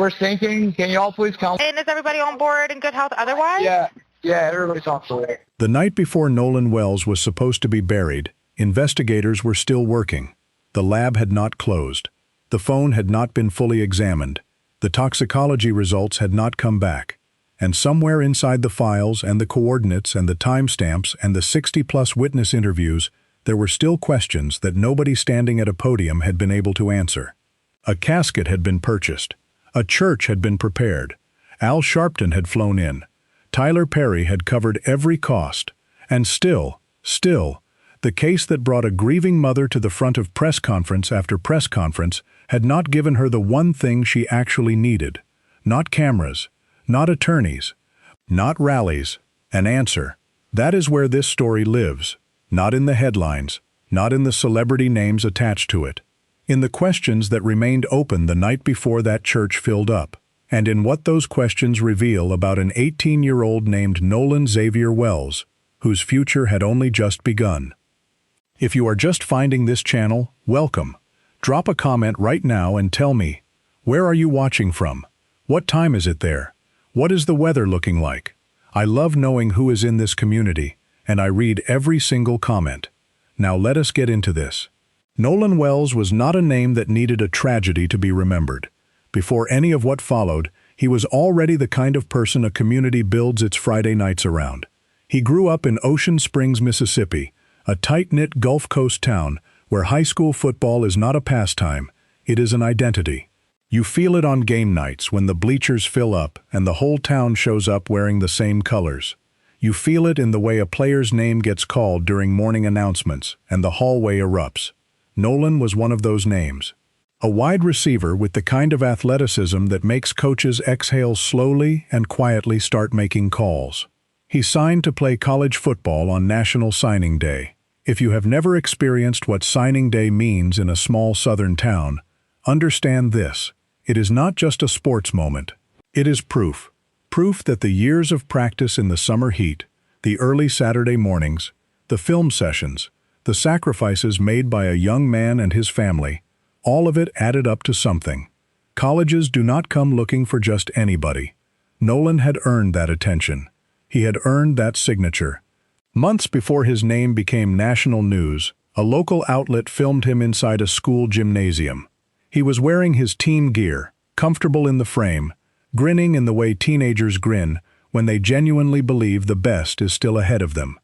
we're sinking. Can you all please come? And is everybody on board in good health otherwise? Yeah, everybody's on board. The night before Nolan Wells was supposed to be buried, investigators were still working. The lab had not closed. The phone had not been fully examined. The toxicology results had not come back. And somewhere inside the files and the coordinates and the timestamps and the 60-plus witness interviews, there were still questions that nobody standing at a podium had been able to answer. A casket had been purchased. A church had been prepared. Al Sharpton had flown in. Tyler Perry had covered every cost. And still, the case that brought a grieving mother to the front of press conference after press conference had not given her the one thing she actually needed. Not cameras, not attorneys, not rallies, an answer. That is where this story lives. Not in the headlines, not in the celebrity names attached to it. In the questions that remained open the night before that church filled up, and in what those questions reveal about an 18-year-old named Nolan Xavier Wells, whose future had only just begun. If you are just finding this channel, welcome. Drop a comment right now and tell me, where are you watching from? What time is it there? What is the weather looking like? I love knowing who is in this community, and I read every single comment. Now let us get into this. Nolan Wells was not a name that needed a tragedy to be remembered. Before any of what followed, he was already the kind of person a community builds its Friday nights around. He grew up in Ocean Springs, Mississippi, a tight-knit Gulf Coast town where high school football is not a pastime, it is an identity. You feel it on game nights when the bleachers fill up and the whole town shows up wearing the same colors. You feel it in the way a player's name gets called during morning announcements and the hallway erupts. Nolan was one of those names. A wide receiver with the kind of athleticism that makes coaches exhale slowly and quietly start making calls. He signed to play college football on National Signing Day. If you have never experienced what signing day means in a small southern town, understand this. It is not just a sports moment. It is proof. Proof that the years of practice in the summer heat, the early Saturday mornings, the film sessions, the sacrifices made by a young man and his family, all of it added up to something. Colleges do not come looking for just anybody. Nolan had earned that attention. He had earned that signature. Months before his name became national news, a local outlet filmed him inside a school gymnasium. He was wearing his team gear, comfortable in the frame, grinning in the way teenagers grin when they genuinely believe the best is still ahead of them.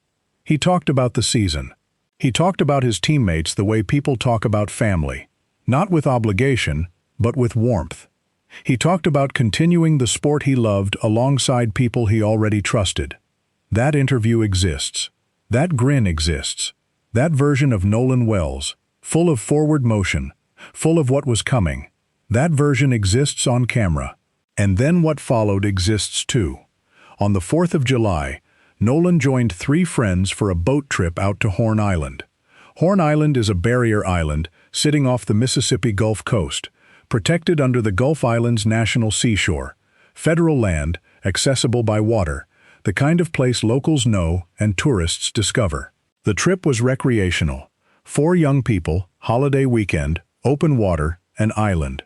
He talked about the season. He talked about his teammates the way people talk about family, not with obligation, but with warmth. He talked about continuing the sport he loved alongside people he already trusted. That interview exists. That grin exists. That version of Nolan Wells, full of forward motion, full of what was coming, that version exists on camera. And then what followed exists too. On the 4th of July, Nolan joined 3 friends for a boat trip out to Horn Island. Horn Island is a barrier island sitting off the Mississippi Gulf Coast, protected under the Gulf Islands National Seashore, federal land, accessible by water, the kind of place locals know and tourists discover. The trip was recreational. 4 young people, holiday weekend, open water, an island.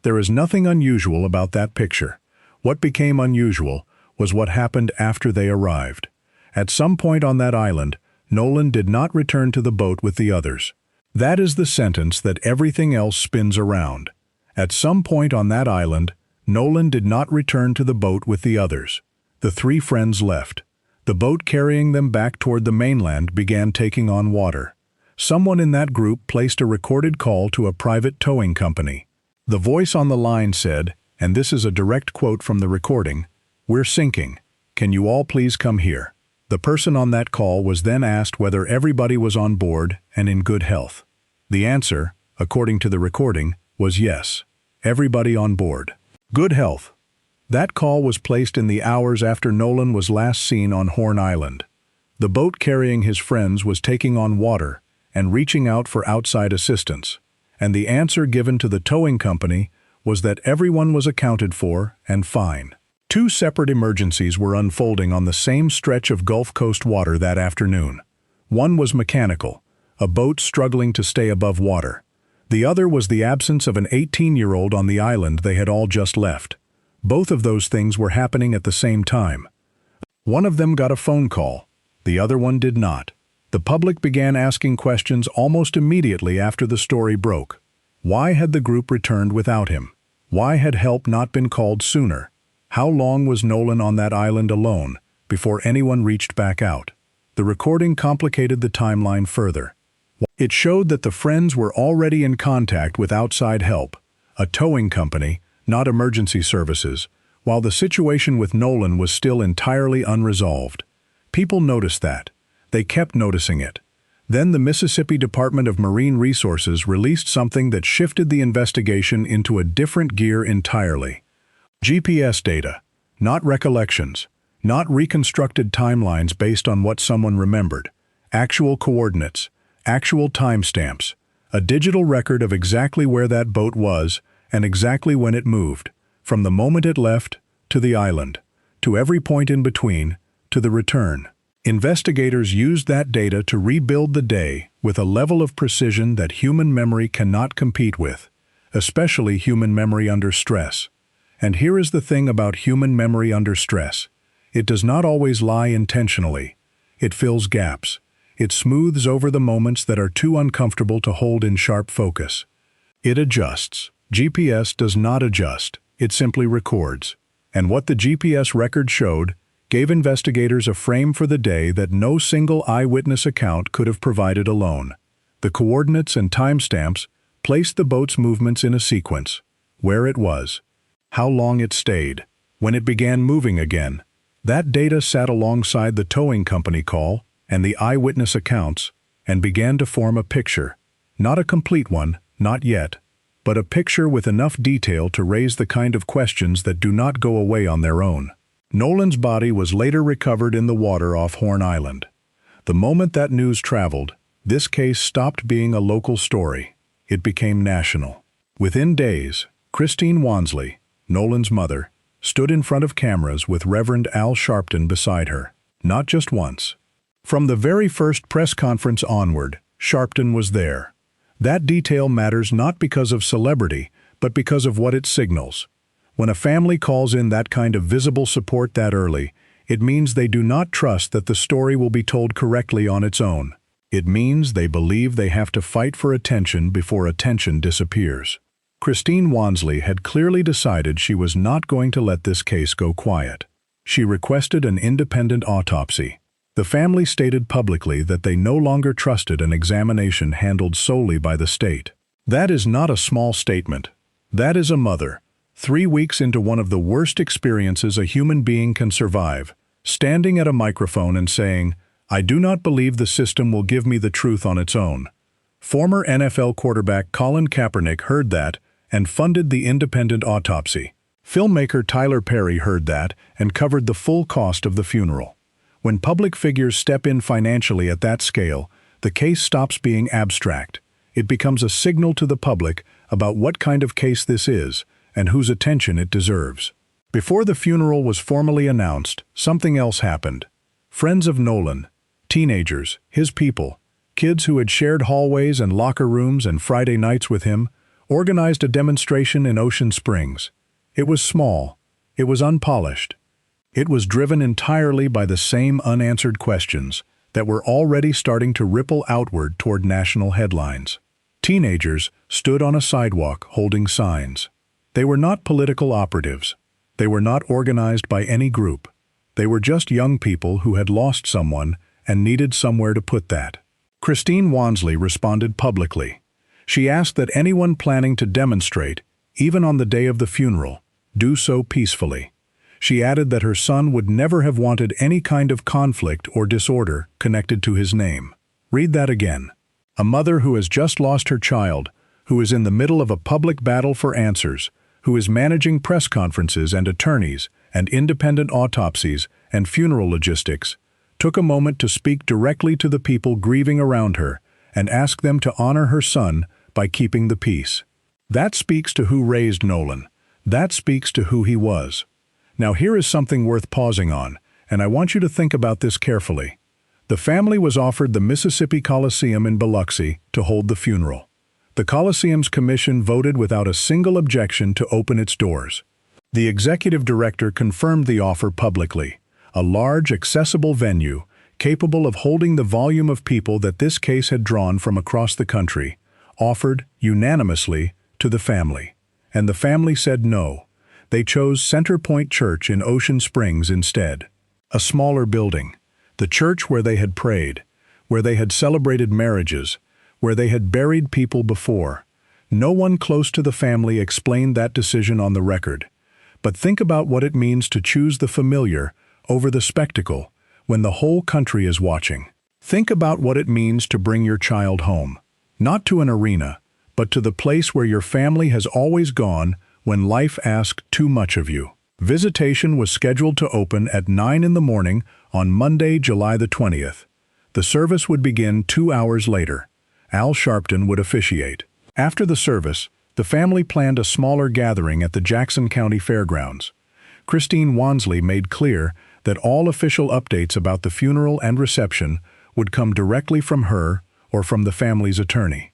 There is nothing unusual about that picture. What became unusual was what happened after they arrived. At some point on that island, Nolan did not return to the boat with the others. That is the sentence that everything else spins around. At some point on that island, Nolan did not return to the boat with the others. The 3 friends left. The boat carrying them back toward the mainland began taking on water. Someone in that group placed a recorded call to a private towing company. The voice on the line said, and this is a direct quote from the recording, "We're sinking. Can you all please come here?" The person on that call was then asked whether everybody was on board and in good health. The answer, according to the recording, was yes. Everybody on board. Good health. That call was placed in the hours after Nolan was last seen on Horn Island. The boat carrying his friends was taking on water and reaching out for outside assistance, and the answer given to the towing company was that everyone was accounted for and fine. 2 separate emergencies were unfolding on the same stretch of Gulf Coast water that afternoon. One was mechanical, a boat struggling to stay above water. The other was the absence of an 18-year-old on the island they had all just left. Both of those things were happening at the same time. One of them got a phone call. The other one did not. The public began asking questions almost immediately after the story broke. Why had the group returned without him? Why had help not been called sooner? How long was Nolan on that island alone before anyone reached back out? The recording complicated the timeline further. It showed that the friends were already in contact with outside help, a towing company, not emergency services, while the situation with Nolan was still entirely unresolved. People noticed that. They kept noticing it. Then the Mississippi Department of Marine Resources released something that shifted the investigation into a different gear entirely. GPS data, not recollections, not reconstructed timelines based on what someone remembered, actual coordinates, actual timestamps, a digital record of exactly where that boat was and exactly when it moved, from the moment it left, to the island, to every point in between, to the return. Investigators used that data to rebuild the day with a level of precision that human memory cannot compete with, especially human memory under stress. And here is the thing about human memory under stress. It does not always lie intentionally. It fills gaps. It smooths over the moments that are too uncomfortable to hold in sharp focus. It adjusts. GPS does not adjust. It simply records. And what the GPS record showed gave investigators a frame for the day that no single eyewitness account could have provided alone. The coordinates and timestamps placed the boat's movements in a sequence, where it was, how long it stayed, when it began moving again. That data sat alongside the towing company call and the eyewitness accounts and began to form a picture. Not a complete one, not yet, but a picture with enough detail to raise the kind of questions that do not go away on their own. Nolan's body was later recovered in the water off Horn Island. The moment that news traveled, this case stopped being a local story. It became national. Within days, Christine Wansley, Nolan's mother, stood in front of cameras with Reverend Al Sharpton beside her. Not just once. From the very first press conference onward, Sharpton was there. That detail matters not because of celebrity, but because of what it signals. When a family calls in that kind of visible support that early, it means they do not trust that the story will be told correctly on its own. It means they believe they have to fight for attention before attention disappears. Christine Wansley had clearly decided she was not going to let this case go quiet. She requested an independent autopsy. The family stated publicly that they no longer trusted an examination handled solely by the state. That is not a small statement. That is a mother, 3 weeks into one of the worst experiences a human being can survive, standing at a microphone and saying, "I do not believe the system will give me the truth on its own." Former NFL quarterback Colin Kaepernick heard that and funded the independent autopsy. Filmmaker Tyler Perry heard that and covered the full cost of the funeral. When public figures step in financially at that scale, the case stops being abstract. It becomes a signal to the public about what kind of case this is and whose attention it deserves. Before the funeral was formally announced, something else happened. Friends of Nolan, teenagers, his people, kids who had shared hallways and locker rooms and Friday nights with him, organized a demonstration in Ocean Springs. It was small. It was unpolished. It was driven entirely by the same unanswered questions that were already starting to ripple outward toward national headlines. Teenagers stood on a sidewalk holding signs. They were not political operatives. They were not organized by any group. They were just young people who had lost someone and needed somewhere to put that. Christine Wansley responded publicly. She asked that anyone planning to demonstrate, even on the day of the funeral, do so peacefully. She added that her son would never have wanted any kind of conflict or disorder connected to his name. Read that again. A mother who has just lost her child, who is in the middle of a public battle for answers, who is managing press conferences and attorneys and independent autopsies and funeral logistics, took a moment to speak directly to the people grieving around her and ask them to honor her son by keeping the peace. That speaks to who raised Nolan. That speaks to who he was. Now here is something worth pausing on, and I want you to think about this carefully. The family was offered the Mississippi Coliseum in Biloxi to hold the funeral. The Coliseum's commission voted without a single objection to open its doors. The executive director confirmed the offer publicly, a large, accessible venue capable of holding the volume of people that this case had drawn from across the country, offered unanimously to the family. And the family said no. They chose Center Point Church in Ocean Springs instead. A smaller building, the church where they had prayed, where they had celebrated marriages, where they had buried people before. No one close to the family explained that decision on the record. But think about what it means to choose the familiar over the spectacle when the whole country is watching. Think about what it means to bring your child home, not to an arena, but to the place where your family has always gone when life asked too much of you. Visitation was scheduled to open at 9 in the morning on Monday, July the 20th. The service would begin 2 hours later. Al Sharpton would officiate. After the service, the family planned a smaller gathering at the Jackson County Fairgrounds. Christine Wansley made clear that all official updates about the funeral and reception would come directly from her or from the family's attorney.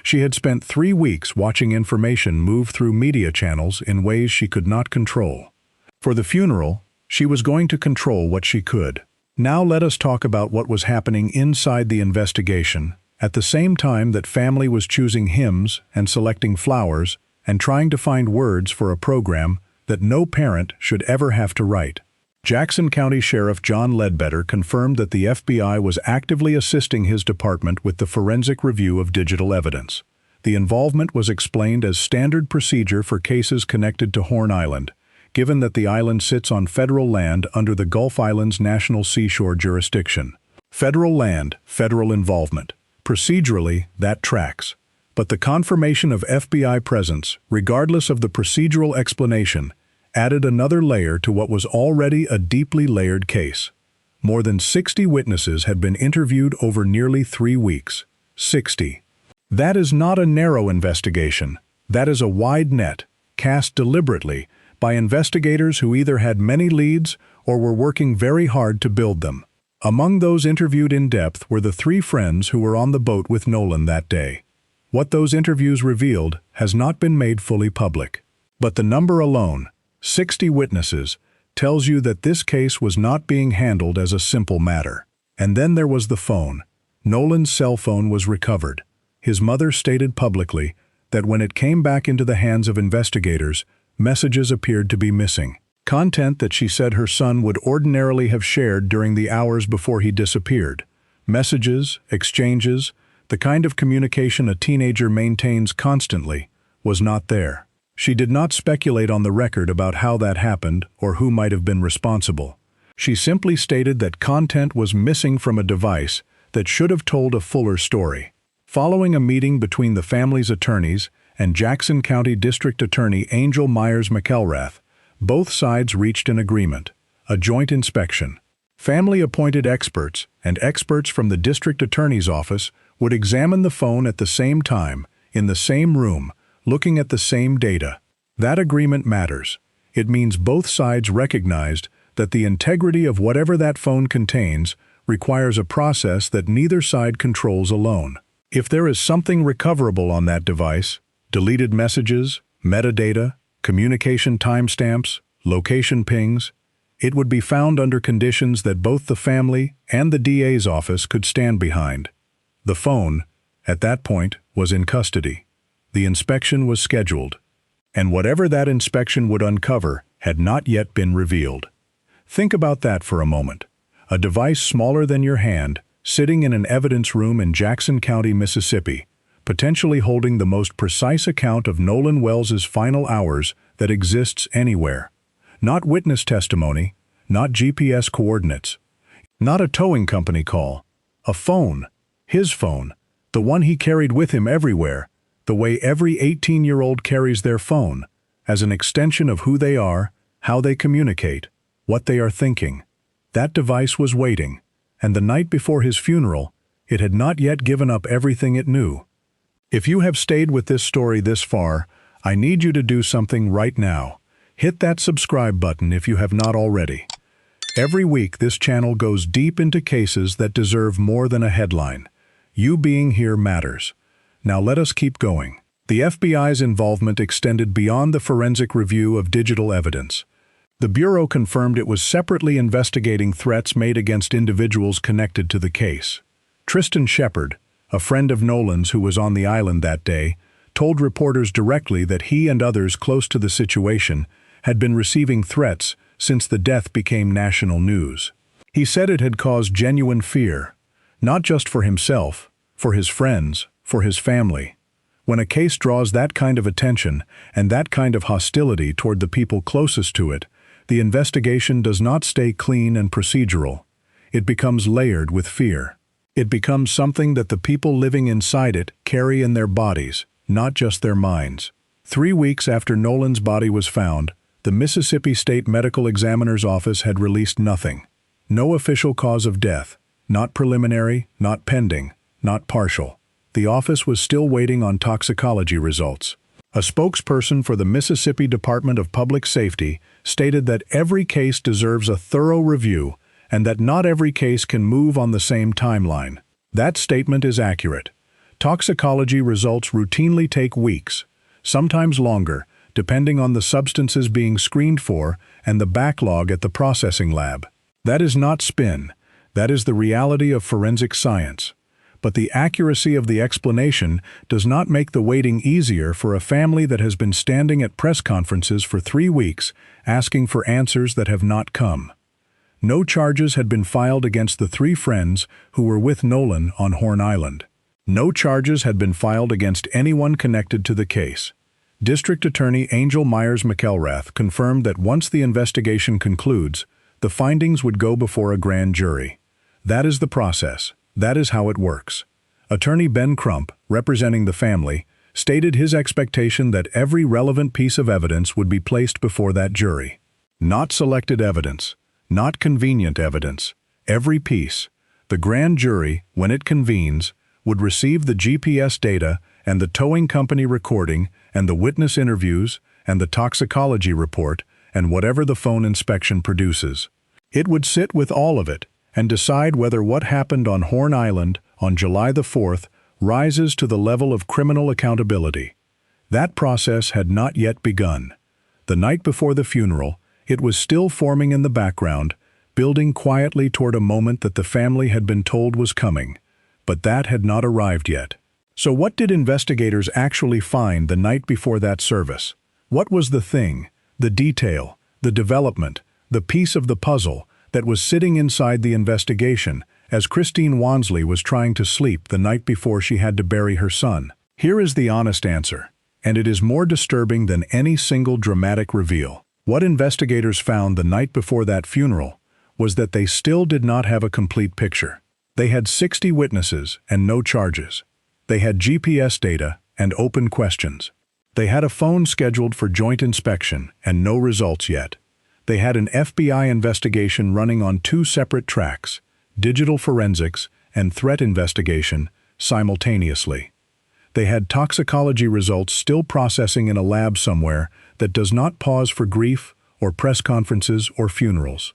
She had spent 3 weeks watching information move through media channels in ways she could not control. For the funeral, she was going to control what she could. Now let us talk about what was happening inside the investigation, at the same time that family was choosing hymns and selecting flowers and trying to find words for a program that no parent should ever have to write. Jackson County Sheriff John Ledbetter confirmed that the FBI was actively assisting his department with the forensic review of digital evidence. The involvement was explained as standard procedure for cases connected to Horn Island, given that the island sits on federal land under the Gulf Islands National Seashore Jurisdiction. Federal land, federal involvement. Procedurally, that tracks. But the confirmation of FBI presence, regardless of the procedural explanation, added another layer to what was already a deeply layered case. More than 60 witnesses had been interviewed over nearly 3 weeks. 60. That is not a narrow investigation. That is a wide net, cast deliberately by investigators who either had many leads or were working very hard to build them. Among those interviewed in depth were the 3 friends who were on the boat with Nolan that day. What those interviews revealed has not been made fully public. But the number alone, 60 witnesses, tells you that this case was not being handled as a simple matter. And then there was the phone. Nolan's cell phone was recovered. His mother stated publicly that when it came back into the hands of investigators, messages appeared to be missing. Content that she said her son would ordinarily have shared during the hours before he disappeared. Messages, exchanges, the kind of communication a teenager maintains constantly, was not there. She did not speculate on the record about how that happened or who might have been responsible. She simply stated that content was missing from a device that should have told a fuller story. Following a meeting between the family's attorneys and Jackson County District Attorney Angel Myers McElrath, both sides reached an agreement, a joint inspection. Family-appointed experts and experts from the district attorney's office would examine the phone at the same time, in the same room, looking at the same data. That agreement matters. It means both sides recognized that the integrity of whatever that phone contains requires a process that neither side controls alone. If there is something recoverable on that device, deleted messages, metadata, communication timestamps, location pings, it would be found under conditions that both the family and the DA's office could stand behind. The phone, at that point, was in custody. The inspection was scheduled, and whatever that inspection would uncover had not yet been revealed. Think about that for a moment. A device smaller than your hand, sitting in an evidence room in Jackson County, Mississippi, potentially holding the most precise account of Nolan Wells's final hours that exists anywhere. Not witness testimony, not GPS coordinates, not a towing company call. A phone, his phone, the one he carried with him everywhere, the way every 18-year-old carries their phone, as an extension of who they are, how they communicate, what they are thinking. That device was waiting, and the night before his funeral, it had not yet given up everything it knew. If you have stayed with this story this far, I need you to do something right now. Hit that subscribe button if you have not already. Every week, this channel goes deep into cases that deserve more than a headline. You being here matters. Now let us keep going. The FBI's involvement extended beyond the forensic review of digital evidence. The Bureau confirmed it was separately investigating threats made against individuals connected to the case. Tristan Shepard, a friend of Nolan's who was on the island that day, told reporters directly that he and others close to the situation had been receiving threats since the death became national news. He said it had caused genuine fear, not just for himself, for his friends, for his family. When a case draws that kind of attention and that kind of hostility toward the people closest to it, the investigation does not stay clean and procedural. It becomes layered with fear. It becomes something that the people living inside it carry in their bodies, not just their minds. 3 weeks after Nolan's body was found, the Mississippi State Medical Examiner's Office had released nothing. No official cause of death, not preliminary, not pending, not partial. The office was still waiting on toxicology results. A spokesperson for the Mississippi Department of Public Safety stated that every case deserves a thorough review and that not every case can move on the same timeline. That statement is accurate. Toxicology results routinely take weeks, sometimes longer, depending on the substances being screened for and the backlog at the processing lab. That is not spin. That is the reality of forensic science. But the accuracy of the explanation does not make the waiting easier for a family that has been standing at press conferences for 3 weeks asking for answers that have not come. No charges had been filed against the 3 friends who were with Nolan on Horn Island. No charges had been filed against anyone connected to the case. District Attorney Angel Myers McElrath confirmed that once the investigation concludes, the findings would go before a grand jury. That is the process. That is how it works. Attorney Ben Crump, representing the family, stated his expectation that every relevant piece of evidence would be placed before that jury. Not selected evidence, not convenient evidence, every piece. The grand jury, when it convenes, would receive the GPS data and the towing company recording and the witness interviews and the toxicology report and whatever the phone inspection produces. It would sit with all of it and decide whether what happened on Horn Island on July the 4th rises to the level of criminal accountability. That process had not yet begun. The night before the funeral, it was still forming in the background, building quietly toward a moment that the family had been told was coming, but that had not arrived yet. So what did investigators actually find the night before that service? What was the thing, the detail, the development, the piece of the puzzle that was sitting inside the investigation as Christine Wansley was trying to sleep the night before she had to bury her son? Here is the honest answer, and it is more disturbing than any single dramatic reveal. What investigators found the night before that funeral was that they still did not have a complete picture. They had 60 witnesses and no charges. They had GPS data and open questions. They had a phone scheduled for joint inspection and no results yet. They had an FBI investigation running on 2 separate tracks, digital forensics and threat investigation, simultaneously. They had toxicology results still processing in a lab somewhere that does not pause for grief or press conferences or funerals.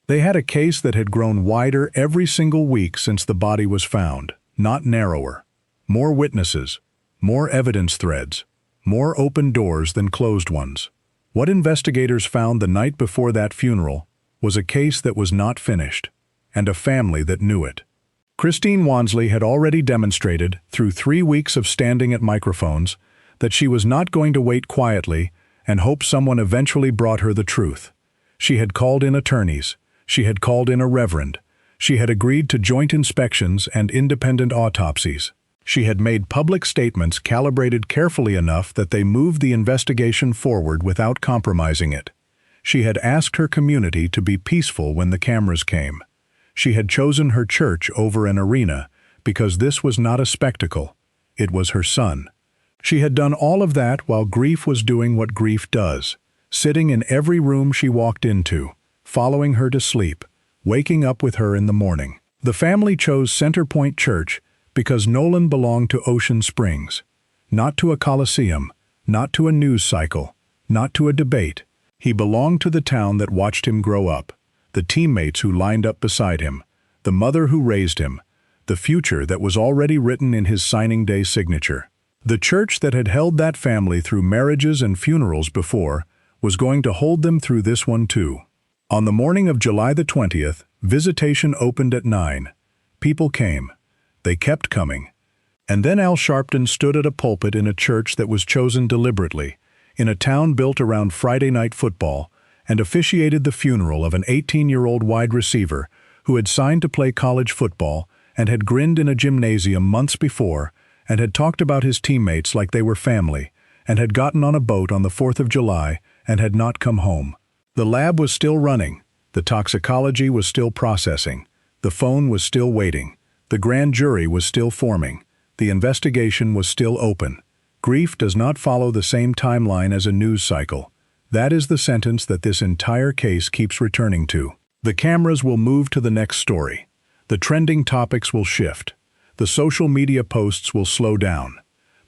They had a case that had grown wider every single week since the body was found, not narrower. More witnesses, more evidence threads, more open doors than closed ones. What investigators found the night before that funeral was a case that was not finished, and a family that knew it. Christine Wansley had already demonstrated, through 3 weeks of standing at microphones, that she was not going to wait quietly and hope someone eventually brought her the truth. She had called in attorneys. She had called in a reverend. She had agreed to joint inspections and independent autopsies. She had made public statements calibrated carefully enough that they moved the investigation forward without compromising it. She had asked her community to be peaceful when the cameras came. She had chosen her church over an arena because this was not a spectacle. It was her son. She had done all of that while grief was doing what grief does, sitting in every room she walked into, following her to sleep, waking up with her in the morning. The family chose Centerpoint Church because Nolan belonged to Ocean Springs, not to a coliseum, not to a news cycle, not to a debate. He belonged to the town that watched him grow up, the teammates who lined up beside him, the mother who raised him, the future that was already written in his signing day signature. The church that had held that family through marriages and funerals before was going to hold them through this one too. On the morning of July the 20th, visitation opened at 9. People came. They kept coming. And then Al Sharpton stood at a pulpit in a church that was chosen deliberately, in a town built around Friday night football, and officiated the funeral of an 18-year-old wide receiver who had signed to play college football and had grinned in a gymnasium months before and had talked about his teammates like they were family and had gotten on a boat on the 4th of July and had not come home. The lab was still running. The toxicology was still processing. The phone was still waiting. The grand jury was still forming. The investigation was still open. Grief does not follow the same timeline as a news cycle. That is the sentence that this entire case keeps returning to. The cameras will move to the next story. The trending topics will shift. The social media posts will slow down.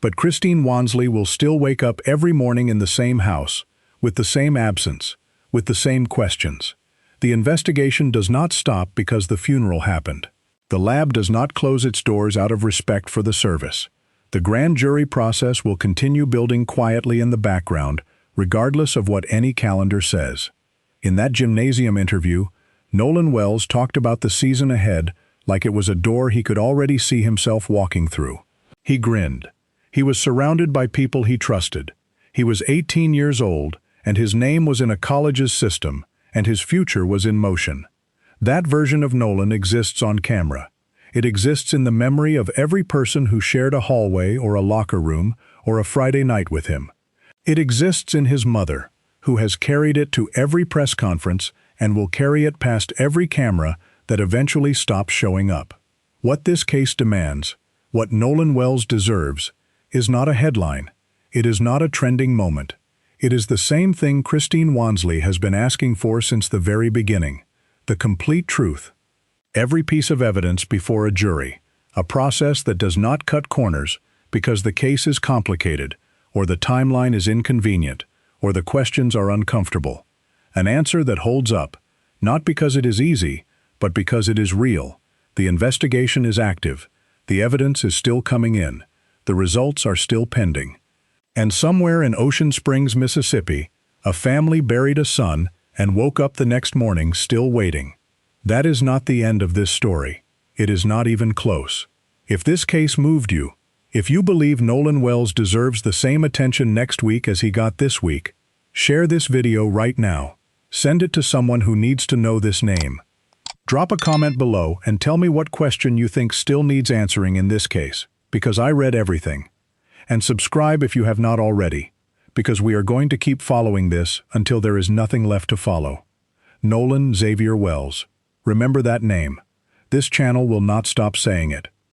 But Christine Wansley will still wake up every morning in the same house, with the same absence, with the same questions. The investigation does not stop because the funeral happened. The lab does not close its doors out of respect for the service. The grand jury process will continue building quietly in the background, regardless of what any calendar says. In that gymnasium interview, Nolan Wells talked about the season ahead like it was a door he could already see himself walking through. He grinned. He was surrounded by people he trusted. He was 18 years old, and his name was in a college's system, and his future was in motion. That version of Nolan exists on camera. It exists in the memory of every person who shared a hallway or a locker room or a Friday night with him. It exists in his mother, who has carried it to every press conference and will carry it past every camera that eventually stops showing up. What this case demands, what Nolan Wells deserves, is not a headline. It is not a trending moment. It is the same thing Christine Wansley has been asking for since the very beginning. The complete truth. Every piece of evidence before a jury, a process that does not cut corners because the case is complicated, or the timeline is inconvenient, or the questions are uncomfortable. An answer that holds up, not because it is easy, but because it is real. The investigation is active. The evidence is still coming in. The results are still pending. And somewhere in Ocean Springs, Mississippi, a family buried a son and woke up the next morning still waiting. That is not the end of this story. It is not even close. If this case moved you, if you believe Nolan Wells deserves the same attention next week as he got this week, share this video right now. Send it to someone who needs to know this name. Drop a comment below and tell me what question you think still needs answering in this case, because I read everything. And subscribe if you have not already, because we are going to keep following this until there is nothing left to follow. Nolan Xavier Wells. Remember that name. This channel will not stop saying it.